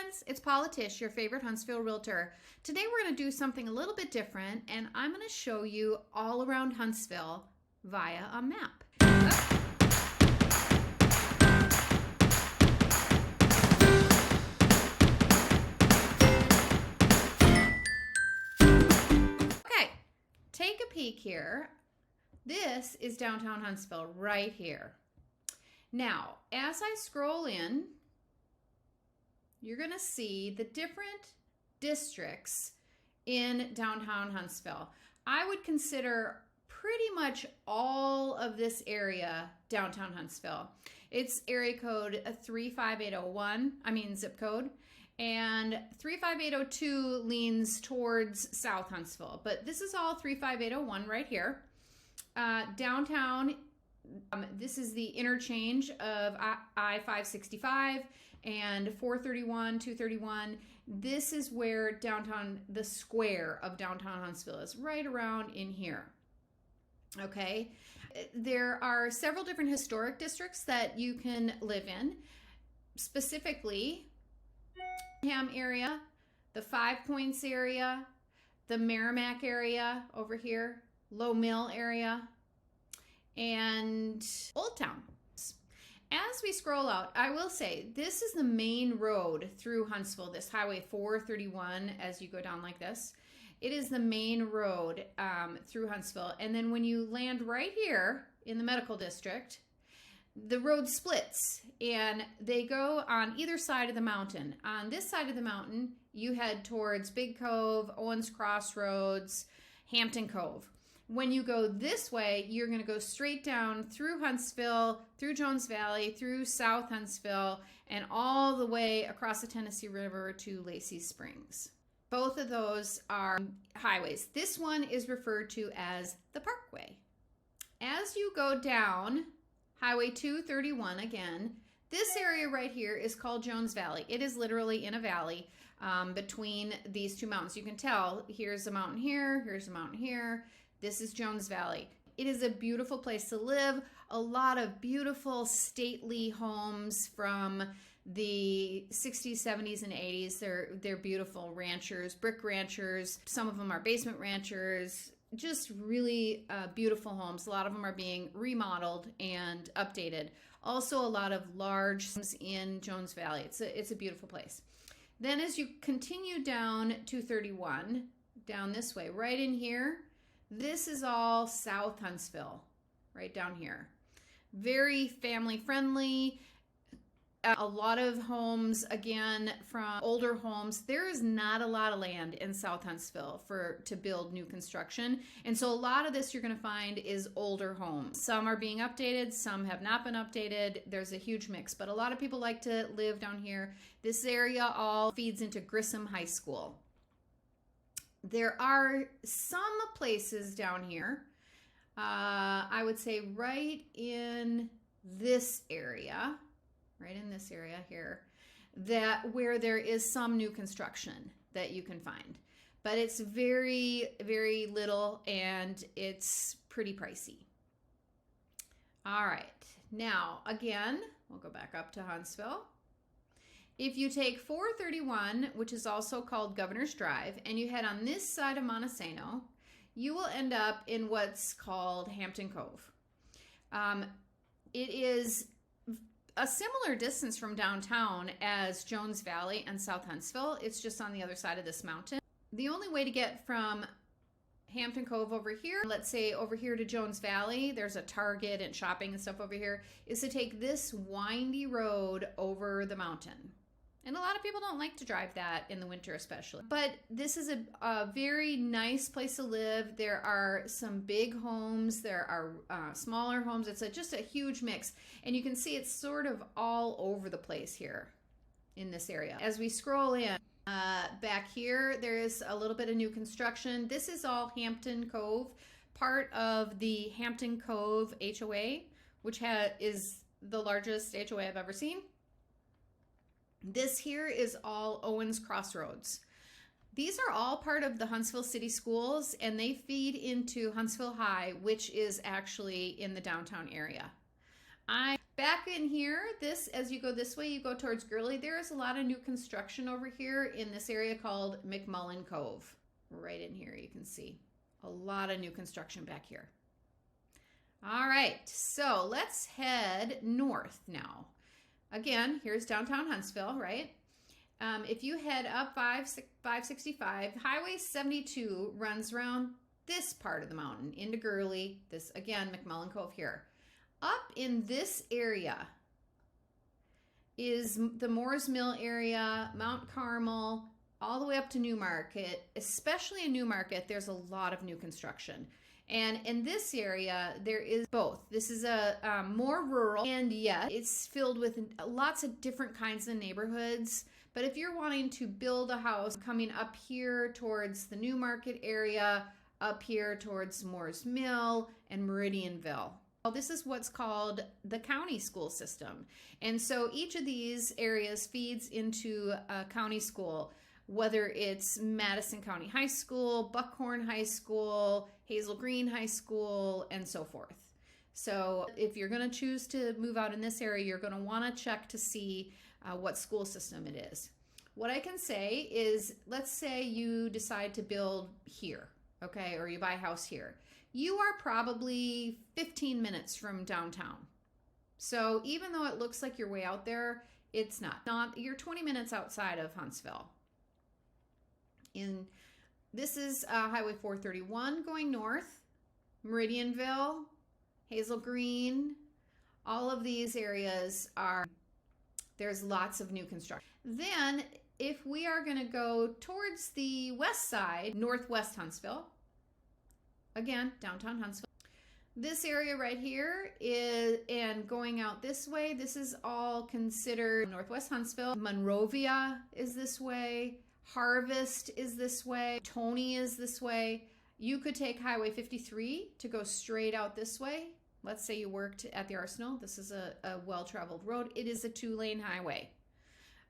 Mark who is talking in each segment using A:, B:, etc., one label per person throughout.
A: friends, it's Paula Tish, your favorite Huntsville realtor. Today we're going to do something a little bit different, and I'm going to show you all around Huntsville via a map. Okay, take a peek here. This is downtown Huntsville right here. Now, as I scroll in, you're going to see the different districts in downtown Huntsville. I would consider pretty much all of this area downtown Huntsville. It's area code 35801, zip code, and 35802 leans towards South Huntsville, but this is all 35801 right here. Downtown, this is the interchange of I-565 and 431, 231. This is where downtown, the square of downtown Huntsville is, right around in here. Okay, there are several different historic districts that you can live in, specifically Ham area, the Five Points area, the Merrimack area over here, Low Mill area, and Old Town. As we scroll out, I will say this is the main road through Huntsville, this Highway 431, as you go down like this. It is the main road through Huntsville. And then when you land right here in the medical district, the road splits and they go on either side of the mountain. On this side of the mountain, you head towards Big Cove, Owens Cross Roads, Hampton Cove. When you go this way, you're going to go straight down through Huntsville, through Jones Valley, through South Huntsville, and all the way across the Tennessee River to Lacey Springs. Both of those are highways. This one is referred to as the Parkway. As you go down Highway 231 again, this area right here is called Jones Valley. It is literally in a valley between these two mountains. You can tell here's a mountain here, here's a mountain here. This is Jones Valley. It is a beautiful place to live. A lot of beautiful, stately homes from the 60s, 70s, and 80s. They're beautiful ranchers, brick ranchers. Some of them are basement ranchers. Just really beautiful homes. A lot of them are being remodeled and updated. Also, a lot of large homes in Jones Valley. It's a beautiful place. Then as you continue down 231, down this way, right in here, this is all South Huntsville, right down here. Very family friendly. A lot of homes, again, from older homes. There is not a lot of land in South Huntsville to build new construction. And so a lot of this you're going to find is older homes. Some are being updated, some have not been updated. There's a huge mix, but a lot of people like to live down here. This area all feeds into Grissom High School. There are some places down here, I would say right in this area here, where there is some new construction that you can find. But it's very, very little and it's pretty pricey. All right, now again, we'll go back up to Huntsville. If you take 431, which is also called Governor's Drive, and you head on this side of Montesano, you will end up in what's called Hampton Cove. It is a similar distance from downtown as Jones Valley and South Huntsville. It's just on the other side of this mountain. The only way to get from Hampton Cove over here, let's say over here to Jones Valley, there's a Target and shopping and stuff over here, is to take this windy road over the mountain. And a lot of people don't like to drive that in the winter especially. But this is a very nice place to live. There are some big homes. There are smaller homes. It's just a huge mix. And you can see it's sort of all over the place here in this area. As we scroll in, back here, there is a little bit of new construction. This is all Hampton Cove, part of the Hampton Cove HOA, which is the largest HOA I've ever seen. This here is all Owens Cross Roads. These are all part of the Huntsville City Schools, and they feed into Huntsville High, which is actually in the downtown area. Back in here, as you go this way, you go towards Gurley, there is a lot of new construction over here in this area called McMullen Cove. Right in here, you can see a lot of new construction back here. All right, so let's head north now. Again, here's downtown Huntsville, right? If you head up 565, Highway 72 runs around this part of the mountain into Gurley. This, again, McMullen Cove here. Up in this area is the Moores Mill area, Mount Carmel, all the way up to Newmarket. Especially in Newmarket, there's a lot of new construction. And in this area, there is both. This is a more rural, and yet it's filled with lots of different kinds of neighborhoods. But if you're wanting to build a house coming up here towards the Newmarket area, up here towards Moores Mill and Meridianville, well, this is what's called the county school system. And so each of these areas feeds into a county school, whether it's Madison County High School, Buckhorn High School, Hazel Green High School, and so forth. So if you're going to choose to move out in this area, you're going to want to check to see what school system it is. What I can say is, let's say you decide to build here, okay, or you buy a house here. You are probably 15 minutes from downtown. So even though it looks like you're way out there, it's not. You're 20 minutes outside of Huntsville. This is Highway 431 going north, Meridianville, Hazel Green. All of these areas there's lots of new construction. Then if we are going to go towards the west side, northwest Huntsville, again, downtown Huntsville. This area right here and going out this way, this is all considered northwest Huntsville. Monrovia is this way. Harvest is this way. Tony is this way. You could take Highway 53 to go straight out this way. Let's say you worked at the Arsenal. This is a well-traveled road. It is a 2-lane highway.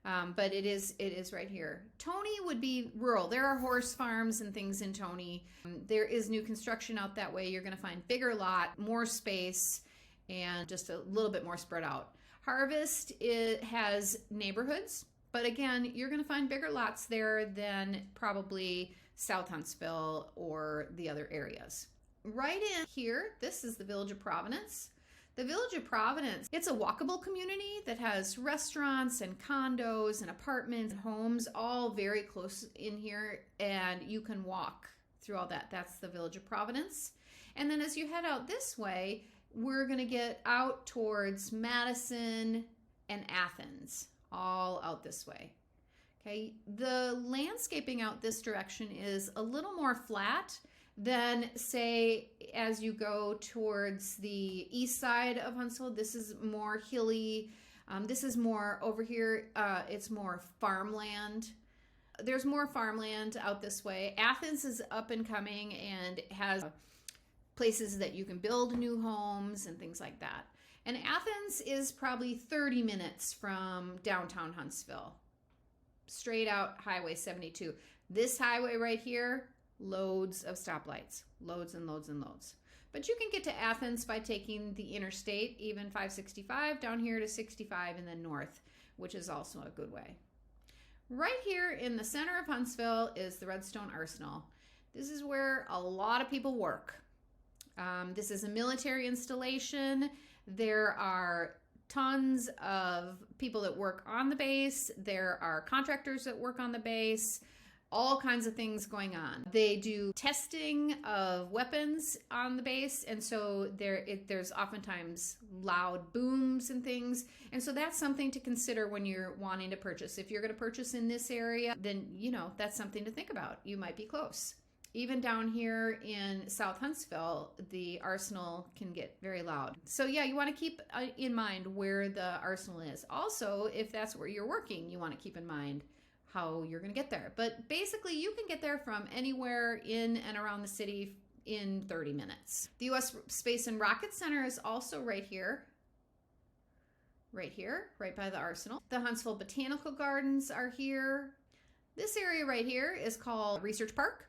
A: But it is right here. Tony would be rural. There are horse farms and things in Tony. There is new construction out that way. You're going to find bigger lot, more space, and just a little bit more spread out. Harvest, it has neighborhoods, but again, you're going to find bigger lots there than probably South Huntsville or the other areas. Right in here, this is the Village of Providence. The Village of Providence, it's a walkable community that has restaurants and condos and apartments and homes all very close in here, and you can walk through all that. That's the Village of Providence. And then as you head out this way, we're going to get out towards Madison and Athens, all out this way. Okay, the landscaping out this direction is a little more flat than, say, as you go towards the east side of Huntsville. This is more hilly. This is more over here. It's more farmland. There's more farmland out this way. Athens is up and coming and has places that you can build new homes and things like that. And Athens is probably 30 minutes from downtown Huntsville. Straight out Highway 72. This highway right here, loads of stoplights, loads and loads and loads. But you can get to Athens by taking the interstate, even 565 down here to 65 and then north, which is also a good way. Right here in the center of Huntsville is the Redstone Arsenal. This is where a lot of people work. This is a military installation. There are tons of people that work on the base. There are contractors that work on the base. All kinds of things going on. They do testing of weapons on the base, and so there's oftentimes loud booms and things. And so that's something to consider when you're wanting to purchase. If you're going to purchase in this area, then that's something to think about. You might be close. Even down here in South Huntsville, the Arsenal can get very loud. So yeah, you want to keep in mind where the Arsenal is. Also, if that's where you're working, you want to keep in mind how you're going to get there. But basically, you can get there from anywhere in and around the city in 30 minutes. The U.S. Space and Rocket Center is also right here, right by the Arsenal. The Huntsville Botanical Gardens are here. This area right here is called Research Park.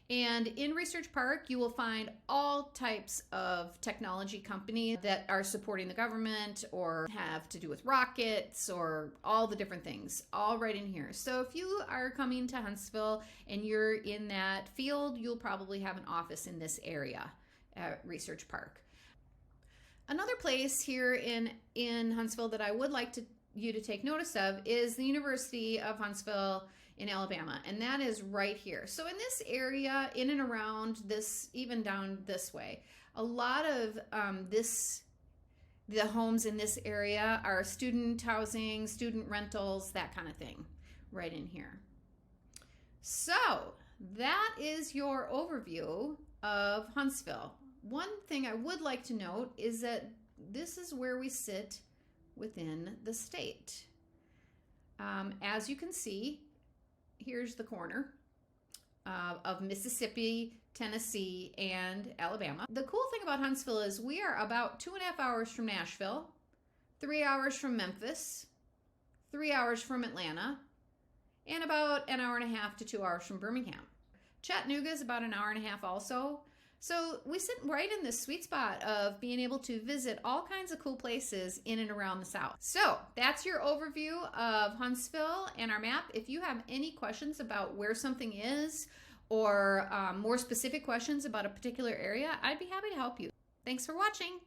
A: And in Research Park, you will find all types of technology companies that are supporting the government or have to do with rockets or all the different things, all right in here. So if you are coming to Huntsville and you're in that field, you'll probably have an office in this area at Research Park. Another place here in Huntsville that I would like you to take notice of is the University of Huntsville in Alabama, and that is right here. So in this area, in and around this, even down this way, a lot of the homes in this area are student housing, student rentals, that kind of thing, right in here. So that is your overview of Huntsville. One thing I would like to note is that this is where we sit within the state. As you can see, here's the corner of Mississippi, Tennessee, and Alabama. The cool thing about Huntsville is we are about 2.5 hours from Nashville, 3 hours from Memphis, 3 hours from Atlanta, and about 1.5 hours to 2 hours from Birmingham. Chattanooga is about 1.5 hours also. So we sit right in this sweet spot of being able to visit all kinds of cool places in and around the South. So that's your overview of Huntsville and our map. If you have any questions about where something is or more specific questions about a particular area, I'd be happy to help you. Thanks for watching.